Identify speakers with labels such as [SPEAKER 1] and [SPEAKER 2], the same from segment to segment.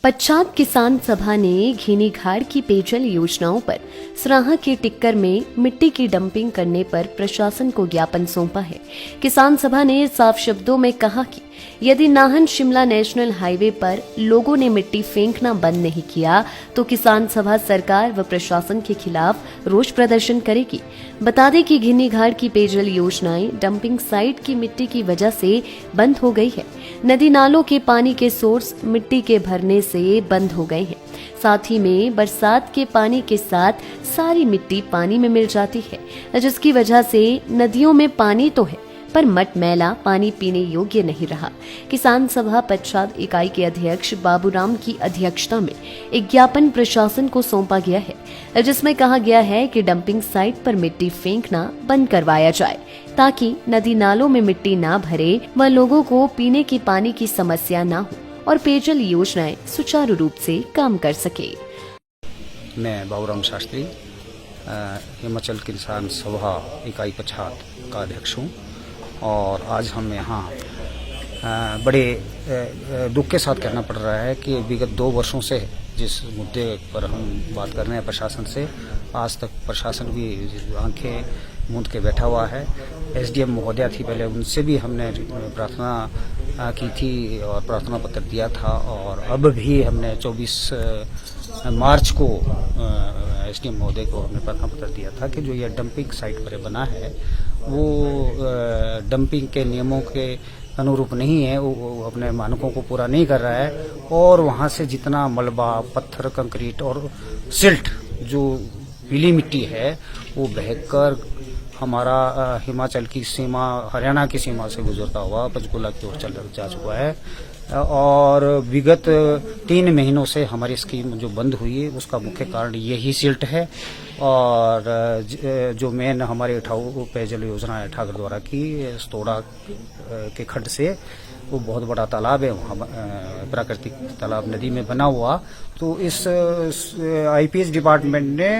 [SPEAKER 1] पच्छाद किसान सभा ने घीनी घाट की पेयजल योजनाओं पर सराहा के टिक्कर में मिट्टी की डंपिंग करने पर प्रशासन को ज्ञापन सौंपा है। किसान सभा ने साफ शब्दों में कहा कि यदि नाहन शिमला नेशनल हाईवे पर लोगों ने मिट्टी फेंकना बंद नहीं किया तो किसान सभा सरकार व प्रशासन के खिलाफ रोष प्रदर्शन करेगी। बता दें कि घिन्नी घाट की पेयजल योजनाएं डंपिंग साइट की मिट्टी की वजह से बंद हो गई है। नदी नालों के पानी के सोर्स मिट्टी के भरने से बंद हो गए हैं। साथ ही में बरसात के पानी के साथ सारी मिट्टी पानी में मिल जाती है, जिसकी वजह से नदियों में पानी तो है पर मट मैला पानी पीने योग्य नहीं रहा। किसान सभा पच्छाद इकाई के अध्यक्ष बाबूराम की अध्यक्षता में एक ज्ञापन प्रशासन को सौंपा गया है, जिसमें कहा गया है कि डंपिंग साइट पर मिट्टी फेंकना बंद करवाया जाए ताकि नदी नालों में मिट्टी ना भरे व लोगों को पीने के पानी की समस्या न हो और पेयजल योजनाएं सुचारू रूप से काम कर सके।
[SPEAKER 2] मैं बाबूराम शास्त्री हिमाचल किसान सभा इकाई पच्छाद का अध्यक्ष हूँ और आज हम यहाँ बड़े दुख के साथ कहना पड़ रहा है कि विगत 2 वर्षों से जिस मुद्दे पर हम बात कर रहे हैं प्रशासन से, आज तक प्रशासन भी आंखें मूंद के बैठा हुआ है। एसडीएम महोदया थी पहले, उनसे भी हमने प्रार्थना की थी और प्रार्थना पत्र दिया था और अब भी हमने 24 मार्च को एसडीएम महोदय को हमने प्रार्थना पत्र दिया था कि जो ये डंपिंग साइट पर बना है वो डंपिंग के नियमों के अनुरूप नहीं है, वो अपने मानकों को पूरा नहीं कर रहा है और वहाँ से जितना मलबा, पत्थर, कंक्रीट और सिल्ट जो पीली मिट्टी है वो बहकर हमारा हिमाचल की सीमा, हरियाणा की सीमा से गुजरता हुआ पंचकुला की ओर चल जा चुका है। और विगत 3 महीनों से हमारी स्कीम जो बंद हुई है उसका मुख्य कारण यही सिल्ट है और जो मेन हमारे पेयजल योजना है ठाकर द्वारा की स्तोड़ा के खड्ड से वो बहुत बड़ा तालाब है, वहाँ प्राकृतिक तालाब नदी में बना हुआ। तो इस आईपीएस डिपार्टमेंट ने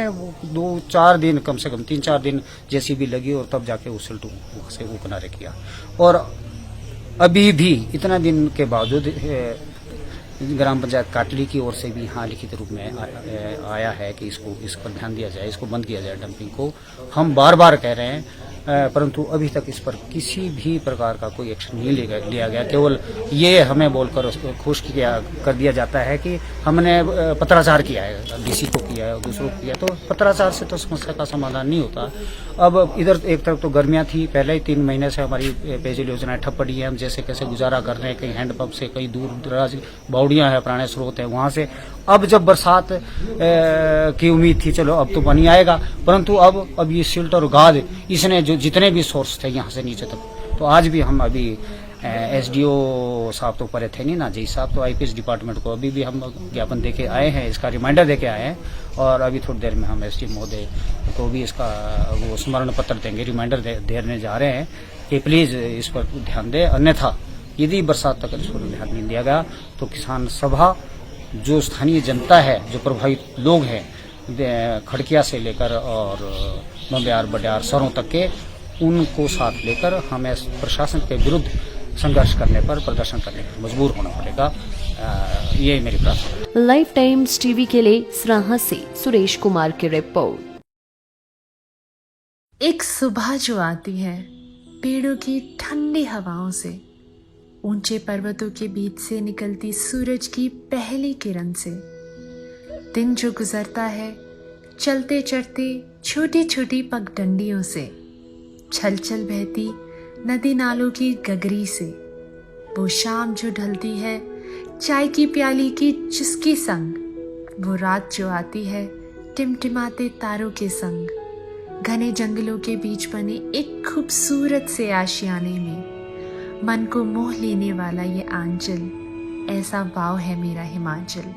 [SPEAKER 2] 2-4 दिन, कम से कम 3-4 दिन जेसीबी लगी और तब जाके उस सिल्ट से वो किनारे किया और अभी भी इतना दिन के बावजूद ग्राम पंचायत काटली की ओर से भी यहाँ लिखित रूप में आया है कि इस पर ध्यान दिया जाए, इसको बंद किया जाए डंपिंग को। हम बार बार कह रहे हैं परंतु अभी तक इस पर किसी भी प्रकार का कोई एक्शन नहीं लिया गया। केवल ये हमें बोलकर खुश कर दिया जाता है कि हमने पत्राचार किया है, डीसी को किया है, दूसरों को किया। तो पत्राचार से तो समस्या का समाधान नहीं होता। अब इधर एक तरफ तो गर्मियां थी, पहले ही 3 महीने से हमारी पेयजल योजनाएं ठप पड़ी है। हम जैसे कैसे गुजारा कर रहे हैं, कहीं हैंडपंप से, कहीं दूर दराज बावड़ियां हैं, पुराने स्रोत है, वहां से। अब जब बरसात की उम्मीद थी, चलो अब तो पानी आएगा, परंतु अब ये सिल्ट और गाद इसने जो जितने भी सोर्स थे यहाँ से नीचे तक, तो आज भी हम अभी एसडीओ साहब तो परे थे नहीं ना, जी साहब, तो आईपीएस डिपार्टमेंट को अभी भी हम ज्ञापन देके आए हैं, इसका रिमाइंडर देके आए हैं और अभी थोड़ी देर में हम एसडीएम महोदय को भी इसका वो स्मरण पत्र देंगे, रिमाइंडर देने जा रहे हैं कि प्लीज इस पर ध्यान दें। अन्यथा यदि बरसात तक इस पर ध्यान नहीं दिया गया तो किसान सभा, जो स्थानीय जनता है, जो प्रभावित लोग हैं खड़किया से लेकर और बम्बियार, बडियार, सरों तक के, उनको साथ लेकर हमें प्रशासन के विरुद्ध संघर्ष करने पर, प्रदर्शन करने पर मजबूर होना पड़ेगा। ये मेरी प्रार्थना है।
[SPEAKER 1] लाइफ टाइम्स टीवी के लिए सराहा से सुरेश कुमार की रिपोर्ट।
[SPEAKER 3] एक सुबह जो आती है पेड़ों की ठंडी हवाओं से, ऊंचे पर्वतों के बीच से निकलती सूरज की पहली किरण से, दिन जो गुजरता है चलते चढ़ते छोटी छोटी पगडंडियों से, छल छल बहती नदी नालों की गगरी से, वो शाम जो ढलती है चाय की प्याली की चुस्की संग, वो रात जो आती है टिमटिमाते तारों के संग, घने जंगलों के बीच बने एक खूबसूरत से आशियाने में, मन को मोह लेने वाला ये आंचल, ऐसा वाव है मेरा हिमाचल।